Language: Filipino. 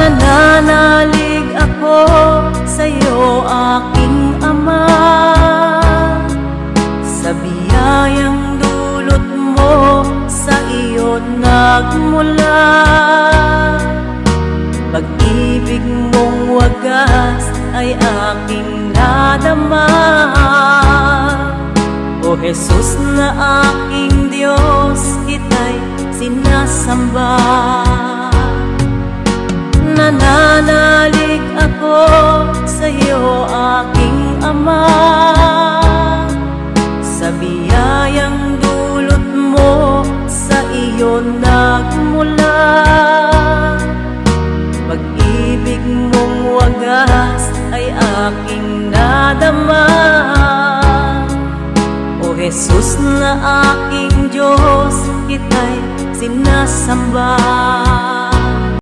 Nananalig ako sa'yo, aking Ama, sa biyayang dulot mo, sa iyo nagmula. Pag-ibig mong wagas ay aking nadama. O Jesus na aking Diyos, kita'y sinasamba. Nananalig ako sa'yo, aking Ama, sa biyayang dulot mo, sa iyo nagmula. Pag-ibig mong wagas ay aking nadama. O Jesus na aking Diyos, kita'y sinasamba.